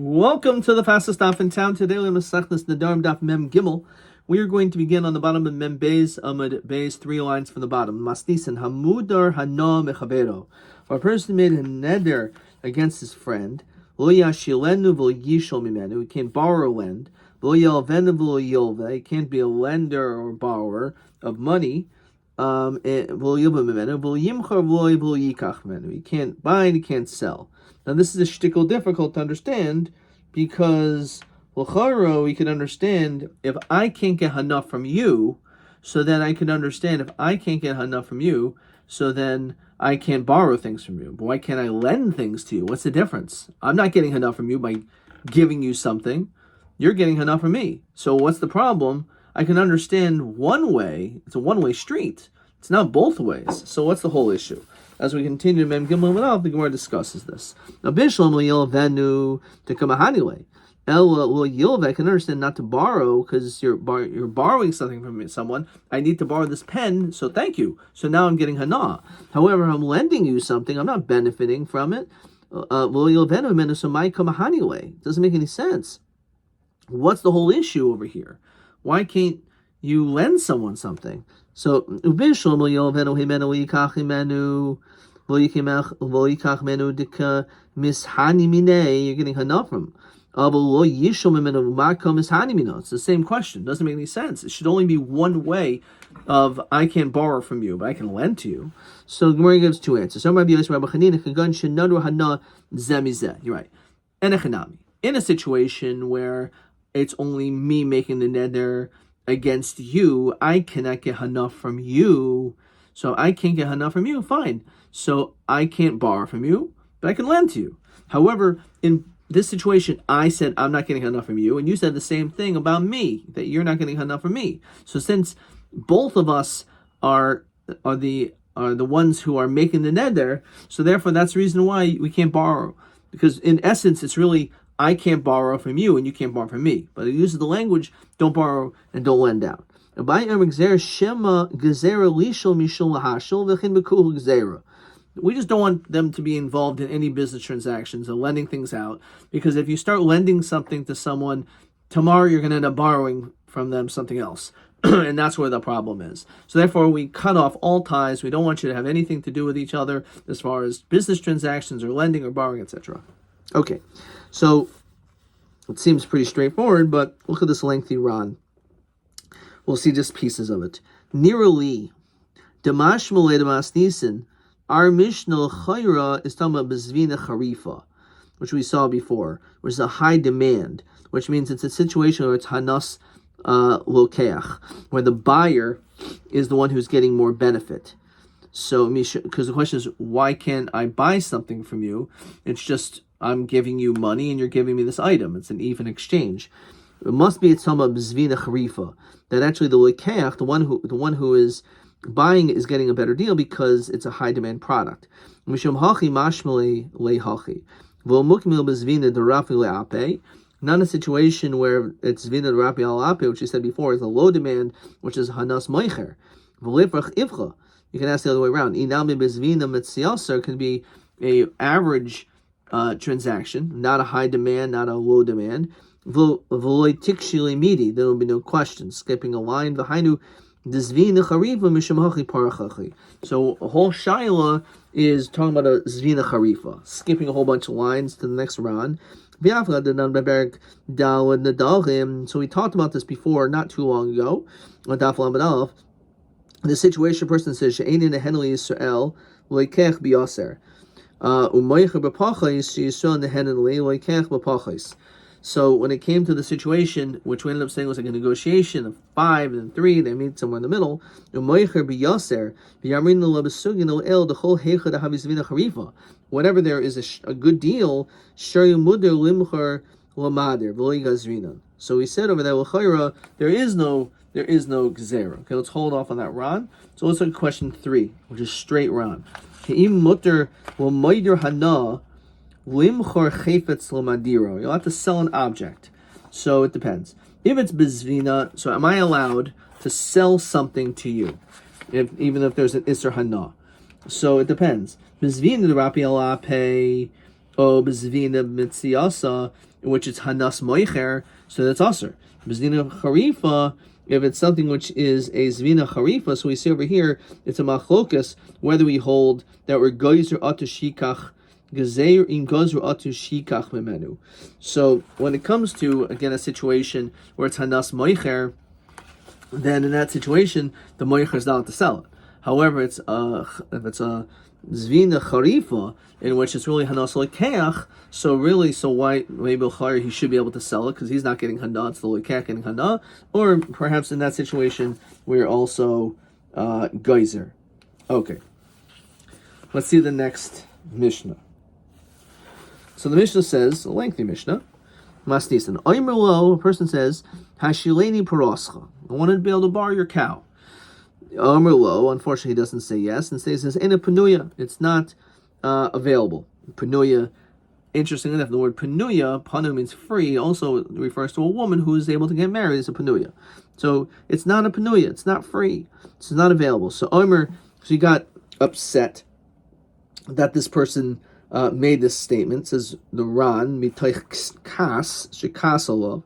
Welcome to the fastest daf in town. Today we have Nedarim daf Mem Gimel. We are going to begin on the bottom of Mem Beis Amud Beis, 3 lines from the bottom. Masnisin Hamudar Hana Mechavero. If a person made a neder against his friend, Lo Yashilenu V'Lo Yishol Mimenu, he can't borrow lend. Lo Yalvenu V'Lo Yolve, he can't be a lender or borrower of money. He can't buy and he can't sell. Now this is a shtickle difficult to understand because l'charo we can understand if I can't get enough from you, so then I can understand if I can't get enough from you, so then I can't borrow things from you. But why can't I lend things to you? What's the difference? I'm not getting enough from you by giving you something. You're getting enough from me. So what's the problem? I can understand one way. It's a one-way street. It's not both ways. So what's the whole issue? As we continue to Mem Gimel Manav, the Gemara discusses this. Now, Bishlam Venu to come anyway. I can understand not to borrow because you're borrowing something from someone. I need to borrow this pen, so thank you. So now I'm getting hana. However, I'm lending you something. I'm not benefiting from it. Venu, so my come anyway. It doesn't make any sense. What's the whole issue over here? Why can't you lend someone something? So you're getting hana from. It's the same question. It doesn't make any sense. It should only be one way of I can't borrow from you, but I can lend to you. So Gemara gives two answers. You're right. In a situation where it's only me making the neder against you, I cannot get enough from you. So I can't get enough from you, fine. So I can't borrow from you, but I can lend to you. However, in this situation, I said I'm not getting enough from you, and you said the same thing about me, that you're not getting enough from me. So since both of us are the ones who are making the neder, so therefore that's the reason why we can't borrow. Because in essence, it's really I can't borrow from you and you can't borrow from me. But it uses the language, don't borrow and don't lend out. We just don't want them to be involved in any business transactions or lending things out. Because if you start lending something to someone, tomorrow you're going to end up borrowing from them something else. And that's where the problem is. So therefore, we cut off all ties. We don't want you to have anything to do with each other as far as business transactions or lending or borrowing, etc. Okay, so it seems pretty straightforward, but look at this lengthy Ron. We'll see just pieces of it. Nirali, Damash Moledamas Nisan, our Mishnah Chayra is talking about Bezvina Charifa, which we saw before, which is a high demand, which means it's a situation where it's Hanas Lokeach, where the buyer is the one who's getting more benefit. So, because the question is, why can't I buy something from you? It's just I'm giving you money and you're giving me this item. It's an even exchange. It must be some of Zvina Charifa, that actually the Lekeach, the one who is buying is getting a better deal because it's a high demand product. Mishum hachi mashmele lehachi. V'omukmil bezvina derafi leape. Not a situation where it's zvina derafi alape, which you said before, is a low demand, which is hanas moicher. V'lefrach ivcha. You can ask the other way around. Inami bezvina mitziaser can be a average transaction, not a high demand, not a low demand. V'loy tikshili midi. There will be no question. Skipping a line. V'hainu. So a whole shaila is talking about a zvina charifa, skipping a whole bunch of lines to the next ron. So we talked about this before, not too long ago. The situation person says she'einin neheneli Yisrael loikech biyaser u'moicher b'pachos she'Yisrael neheneli loikech b'pachos. So when it came to the situation, which we ended up saying was like a negotiation of 5 and 3, they meet somewhere in the middle. Whenever there is a good deal, so we said over there, there is no gzera. Okay, let's hold off on that Ron. So let's look at question 3, which is straight Ron. Limchor chayfetz lomadiro. You'll have to sell an object. So it depends. If it's bezvina, so am I allowed to sell something to you, even if there's an isser hana? So it depends. Bezvina the rapi alape, o bezvina mitziasa. in which it's hanas moicher, so that's aser. Zvina charifa, if it's something which is a zvina charifa, so we see over here, it's a machlokas, whether we hold that we're geyser atu shikach, gezeir in gozru atu shikach memenu. So when it comes to, again, a situation where it's hanas moicher, then in that situation, the moicher is not allowed to sell it. However, if it's a zvina charifa, in which it's really hanas lekeach, so why maybe he should be able to sell it because he's not getting hana, it's the lekeach getting hana, or perhaps in that situation we're also geyser. Okay, let's see the next Mishnah. So the Mishnah says, a lengthy Mishnah, Masnisan, Oimerlo, a person says, Hashileni paroscha, I want to be able to borrow your cow. Oimerlo, unfortunately he doesn't say yes, and says, in a penuya, it's not available. Penuya, interesting enough, the word penuya, panu means free, also refers to a woman who is able to get married as a penuya. So it's not a penuya, it's not free, it's not available. So Omer, so he got upset that this person made this statement. It says the Ran mitoich kas shekasalav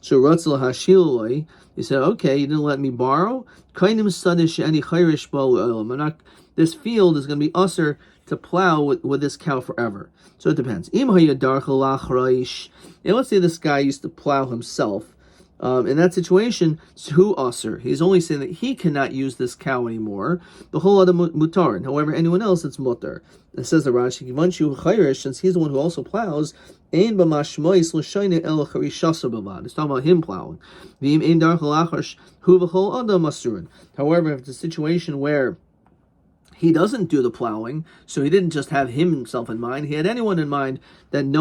sheratzal hashiloi. He said, okay, you didn't let me borrow. Kainim sadish any chayrish bo. This field is going to be usher to plow with this cow forever. So it depends. And let's say this guy used to plow himself. In that situation, who usher? He's only saying that he cannot use this cow anymore. The whole other mutar. However, anyone else, it's mutar. It says the Rashi, since he's the one who also plows, it's talking about him plowing. However, if it's a situation where he doesn't do the plowing, so he didn't just have himself in mind, he had anyone in mind that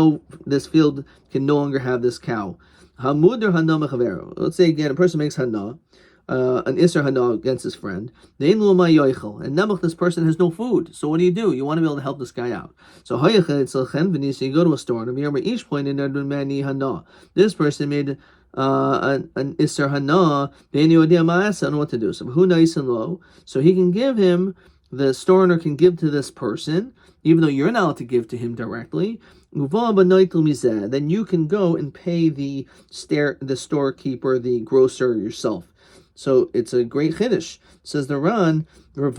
this field can no longer have this cow. Let's say again, a person makes hana, an isser hana against his friend. And nebuch, this person has no food. So what do? You want to be able to help this guy out. So you go to a store, and each point in hana. This person made an isser hana, I don't know what to do. So who nice and low. So he can give him, the store owner can give to this person, even though you're not allowed to give to him directly. Then you can go and pay the storekeeper, the grocer yourself. So it's a great chiddush. Says the Ran, even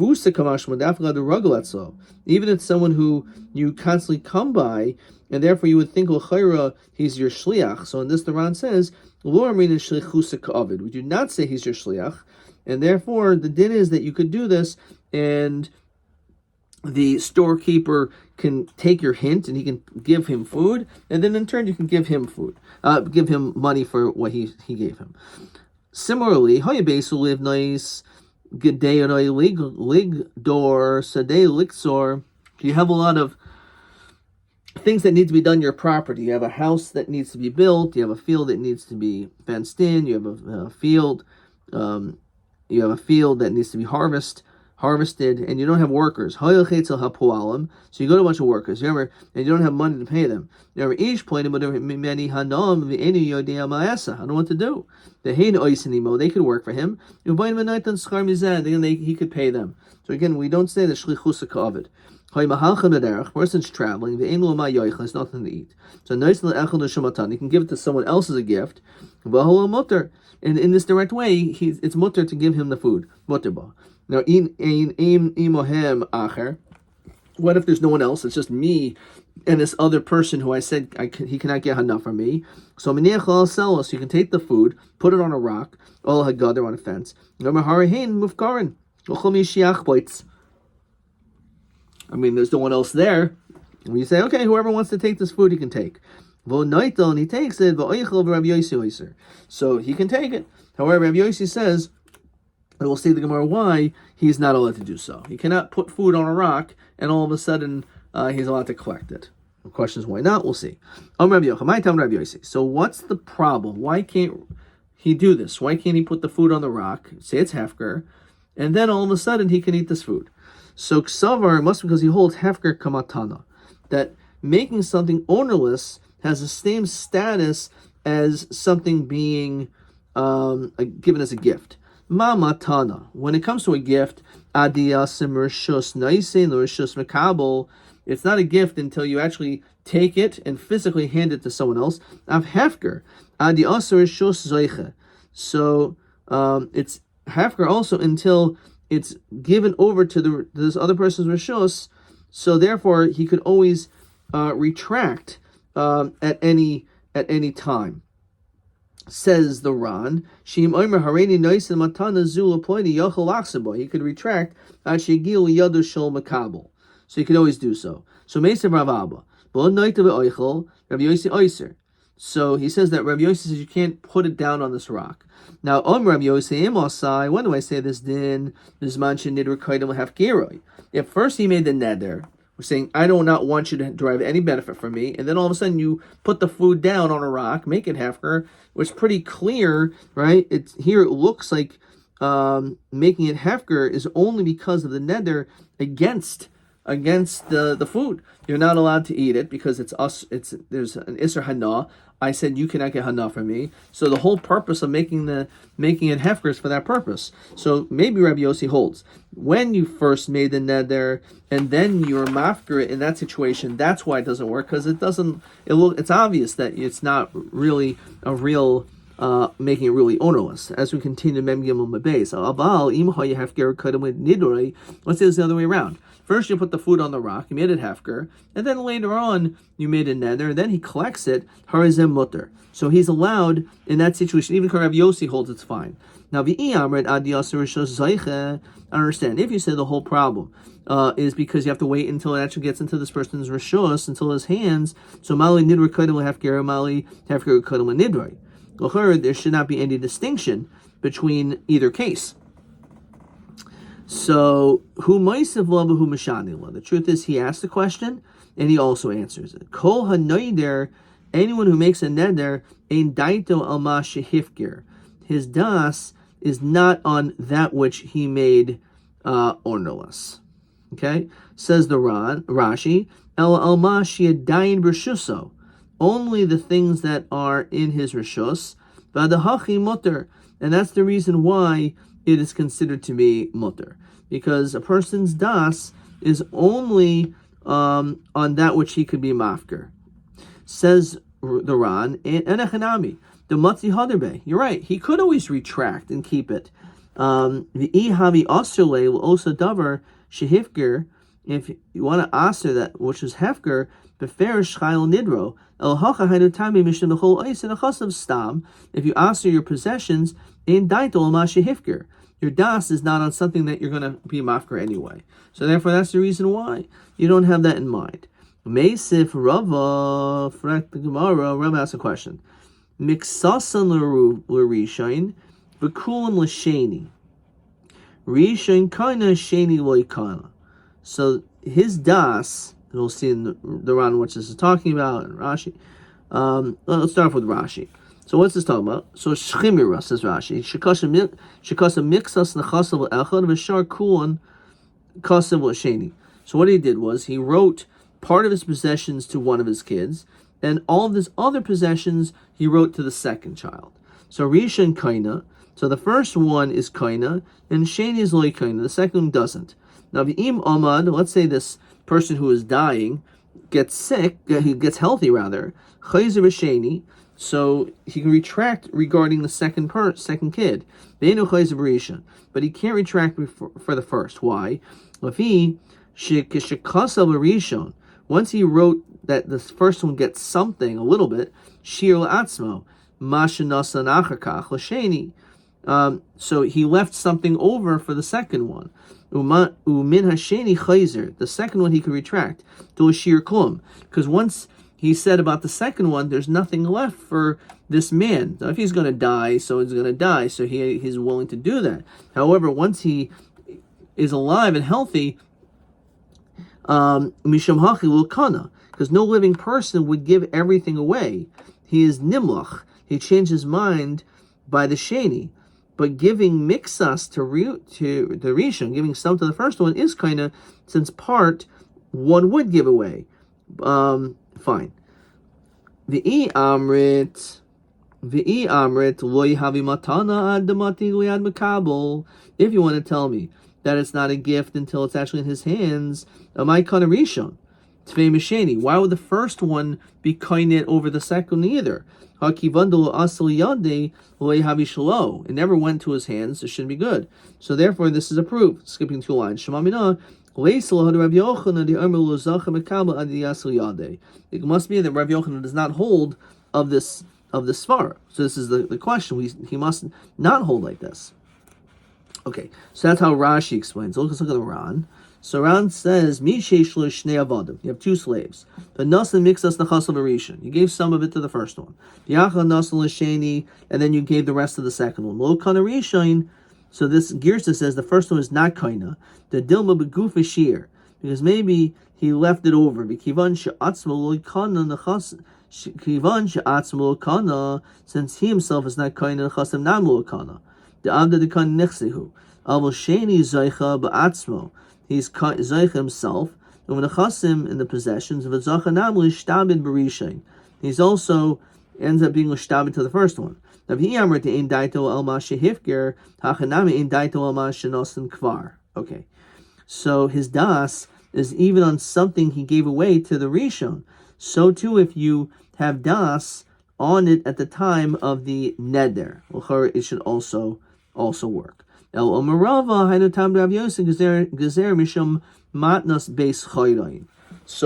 if it's someone who you constantly come by, and therefore you would think he's your shliach. So in this the Ran says, we do not say he's your shliach, and therefore the din is that you could do this, and the storekeeper can take your hint and he can give him food, and then in turn you can give him food, give him money for what he gave him. Similarly, Hayabesu live nice, Gedei lig door, Sadei liksor. You have a lot of things that need to be done in your property. You have a house that needs to be built, you have a field that needs to be fenced in, you have a field that needs to be harvested, and you don't have workers. So you go to a bunch of workers, and you don't have money to pay them. Each point, I don't know what to do. They could work for him. He could pay them. So again, we don't say the shlichus kavod. Person's traveling, there's nothing to eat. So he can give it to someone else as a gift. And in this direct way, it's mutter to give him the food. Now, what if there's no one else? It's just me and this other person who I said he cannot get enough from me. So so you can take the food, put it on a rock, all hagader on a fence. I mean, there's no one else there. And you say, okay, whoever wants to take this food, he can take. And he takes it, so he can take it. However, Rabbi Yossi says, and we'll see the Gemara why he's not allowed to do so. He cannot put food on a rock and all of a sudden he's allowed to collect it. The question is why not? We'll see. So what's the problem? Why can't he do this? Why can't he put the food on the rock, say it's hefker, and then all of a sudden he can eat this food? So Ksavar must be because he holds hefker kamatana, that making something ownerless has the same status as something being given as a gift. Mamatana. When it comes to a gift, adiyasim rishus naisin rishus mekabel, It's not a gift until you actually take it and physically hand it to someone else. Av hefker adi asur shus zoiche. So it's hefker also until it's given over to this other person's rishus. So therefore, he could always retract at any time. Says the Ran, Shim Omer Hareni Noisin Matana Zula Poini Yochel Achsabo. He could retract Ashigil Yadu Shol Makabel. So he could always do so. So Mesa Rav Abba. Bo Noitav Oichel, Rav Yossi Oiser. So he says that Rav Yossi says you can't put it down on this rock. Now Rav Yossi Emosai, when do I say this din? Bisman Nidr Kaidim Hafgeroi. If first he made the neder, we're saying, I do not want you to derive any benefit from me. And then all of a sudden you put the food down on a rock, make it hefker, which is pretty clear, right? Here it looks like making it hefker is only because of the neder against the food. You're not allowed to eat it because there's an Isser Hana. I said you cannot get Hana from me. So the whole purpose of making it hefker is for that purpose. So maybe Rabbi Yossi holds when you first made the neder and then you're mafker it in that situation. That's why it doesn't work, because it's obvious that it's not really a real making it really ownerless. As we continue Mem Gimel Mabei, so Abal Im Hoy Hefker Kadam with Nidorei. Let's say it's the other way around. First you put the food on the rock, you made it hefker, and then later on you made a neder, and then he collects it, harizem mutter. So he's allowed in that situation, even Rabbi Yossi holds it's fine. Now I understand. If you say the whole problem is because you have to wait until it actually gets into this person's rishos, until his hands, so Mali Nidra Kadam Hefker, Mali Hefker Kadam Nidroi. There should not be any distinction between either case. So, who ma'isiv la v'hu mashani la. The truth is, he asked the question and he also answers it. Kol hanoider, anyone who makes a neder, ein daito al ma shehifkir. His das is not on that which he made ownerless. Okay, says the Rashi, el al ma she'adayin b'rshuso. Only the things that are in his rishus, v'adahachi mutter, and that's the reason why it is considered to be mutter, because a person's das is only on that which he could be mafker. Says the Ran, enechanami, the matzi haderbe. You're right. He could always retract and keep it. The ihavi aserle will also davar shehifger. If you want to aser that which is hefker, beferish chayil nidro el hacha hainu tami mishim the whole ice and a chasav stam. If you aser your possessions in daitol ma shehifger. Your das is not on something that you're going to be mafker anyway. So therefore, that's the reason why you don't have that in mind. Meisif Rava, Frak the Gemara, Rava asks a question. Miksasan l'rishain, v'kulan l'sheni. Rishain kaina, sheni loikana. So his das, we'll see in the Ran which this is talking about, and Rashi. Let's start off with Rashi. So what's this talking about? So Shchimira, says Rashi, Shekasa mixas nechasav echad v'shar kulan kasav l'sheni. So what he did was he wrote part of his possessions to one of his kids, and all of his other possessions he wrote to the second child. So Risha and Kaina. So the first one is Kaina, and Sheni is loy Kaina. The second one doesn't. Now v'im amad. Let's say this person who is dying gets sick. He gets healthy rather. Chayzer v'sheni. So he can retract regarding the second kid. But he can't retract for the first. Why? Once he wrote that the first one gets something, a little bit, so he left something over for the second one. The second one he could retract to a shir klum. Because once he said about the second one, there's nothing left for this man. Now, if he's going to die, so he's going to die. So he's willing to do that. However, once he is alive and healthy, misham hachi l'kana, because no living person would give everything away. He is nimlach. He changed his mind by the sheni. But giving mixas to the rishon, giving some to the first one, is kind of, since part one would give away. Fine. V'i amrit loy havi matana ad damati liad makabel. If you want to tell me that it's not a gift until it's actually in his hands, my kind of rishon. Tvei Misheni. Why would the first one be koinet over the second either? It never went to his hands. It shouldn't be good. So therefore, this is approved. Skipping 2 lines. It must be that Rabbi Yochanan does not hold of this svara. So this is the question. He must not hold like this. Okay, so that's how Rashi explains. Let's look at the Ran. So Ran says, you have 2 slaves. The nasan mixas nechasav arishan. You gave some of it to the first one. And then you gave the rest of the second one. Lo kana rishain. So this Girsa says the first one is not kaina. The dilma beguf shir, because maybe he left it over. Since he himself is not kaina, nechasim namu kana. The amda de kan nechsehu. Avol sheni zaycha ba'atzmo. He's zaycha himself. And when nechasim in the possessions of a zacha namu ishtabid b'rishain. He's also ends up being ishtabid to the first one. Okay, so his das is even on something he gave away to the Rishon. So too, if you have das on it at the time of the neder, it should also work. So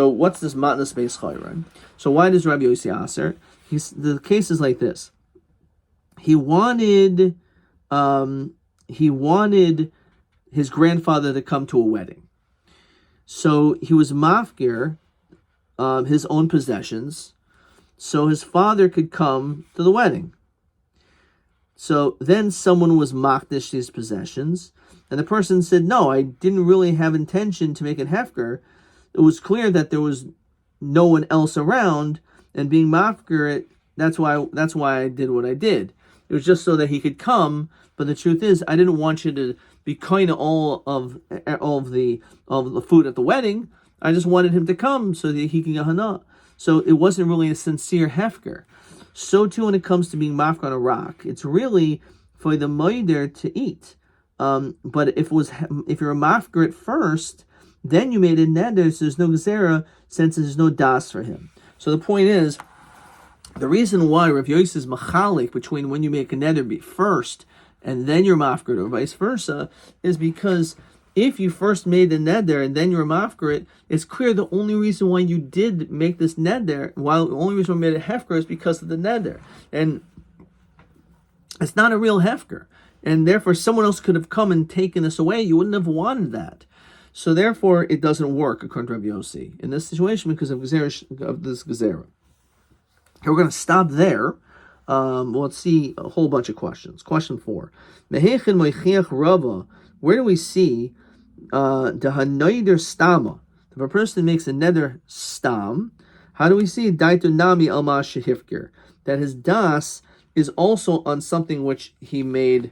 what's this matnas beis chayron? So why does Rabbi Yossi aser? The case is like this. He wanted his grandfather to come to a wedding. So he was mafkir his own possessions, so his father could come to the wedding. So then someone was makdish these possessions, and the person said, no, I didn't really have intention to make it hefker. It was clear that there was no one else around, and being mafkir it, that's why I did what I did. It was just so that he could come, but the truth is, I didn't want you to be kind of all of the food at the wedding. I just wanted him to come so that he can get hana. So it wasn't really a sincere hefker. So too when it comes to being mafker on a rock, it's really for the moider to eat. But if you're a mafker at first, then you made a neder, so there's no gezerah, since there's no das for him. So the point is, the reason why Rav Yossi is machalik between when you make a neder first and then you're mafker or vice versa is because if you first made the neder and then you're mafker, it's clear the only reason why you did make this neder, while the only reason we made it hefker is because of the neder, and it's not a real hefker, and therefore someone else could have come and taken this away. You wouldn't have wanted that. So therefore, it doesn't work according to Rav Yossi in this situation because of this gezerah. Okay, we're going to stop there. Let's see a whole bunch of questions. Question 4. Where do we see the hanoider stama? If a person makes a neder stam, how do we see daitu nami alma shehifker? That his das is also on something which he made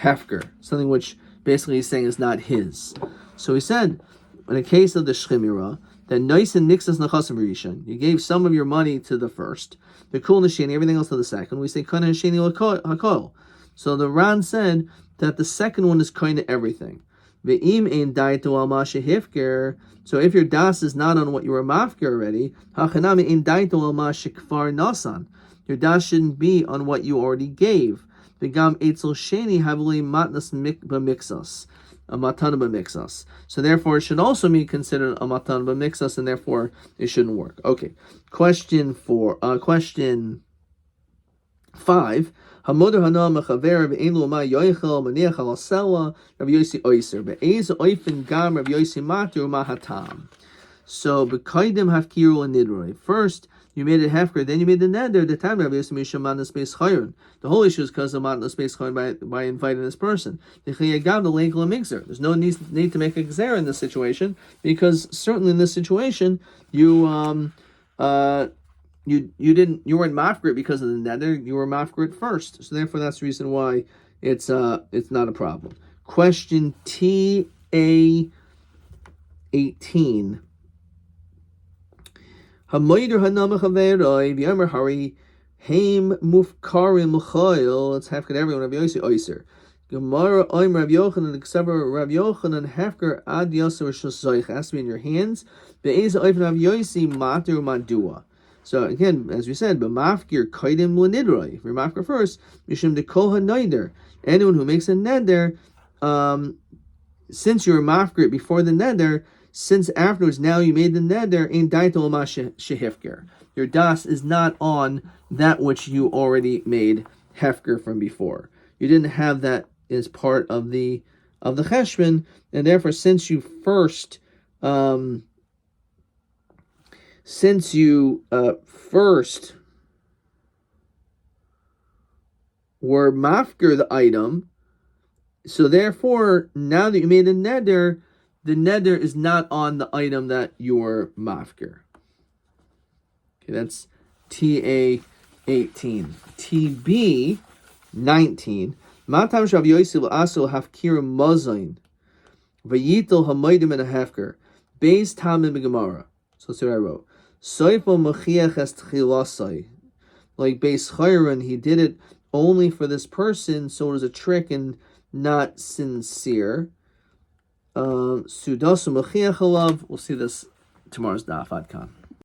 hefker, something which basically he's saying is not his. So he said, in the case of the shchimira, that noisen nixas nachasim rishon, you gave some of your money to the first, the kul nasheni, everything else to the second. We say kana nasheni hakol. So the Ran said that the second one is kind of everything. Ve'im ein daitu al mashehifker. So if your das is not on what you were mafker already, hachanami ein daitu al mashekfar nasan. Your das shouldn't be on what you already gave. V'gam etzel sheni havli matnas b'mixas. A matana b'mixas. So therefore it should also be considered a matana b'mixas, and therefore it shouldn't work. Okay. Question 5. Hamoder hana mechaver ve'enu ma yoichel maniach al sela Rabbi Yossi oiser be'ez oifen gam Rabbi Yossi matur mahatam. So b'kaidim hafkiru and nidroi. First you made it hefker, then you made the neder. The time Rabbi Yossi misham matnas beis chayron. The whole issue is because of matnas beis chayron by inviting this person. There's no need to make a gzer in this situation, because certainly in this situation you weren't mafgrit because of the neder. You were mafgrit first, so therefore that's the reason why it's not a problem. Question TA18. Hamoider hanama chaveroi v'yomer hari haim mufkarim l'choil. Let's have everyone Rabbi Yossi oiser. Gemara oim Rav Yochanan Ksavar Rav Yochanan Hefker Ad Yasser Shosoich has to be in your hands. Be'ez oif Rav Yosi Mater Madua. So again, as we said, b'mafkir kaidim l'nidroi. If you're mafkir first, mishum dekol ha'neider. Anyone who makes a neder, since you were mafkir before the neder, since afterwards now you made the neder, in daitol ma shehifker. Your das is not on that which you already made hefker from before. You didn't have that as part of the cheshbon, and therefore since you first were mafker the item, so therefore now that you made a neder, the neder is not on the item that you were mafker. Okay, that's TA 18. TB 19. Matam shav Yosef asul hafkir mozain v'yitel hamoidim and a hefker beis tamim b'gemara. So that's what I wrote. Soifo mechiach es tchilasai. Like beis chayron, he did it only for this person, so it was a trick and not sincere. Sudasu mechiach alav. We'll see this tomorrow's daf. Adkan.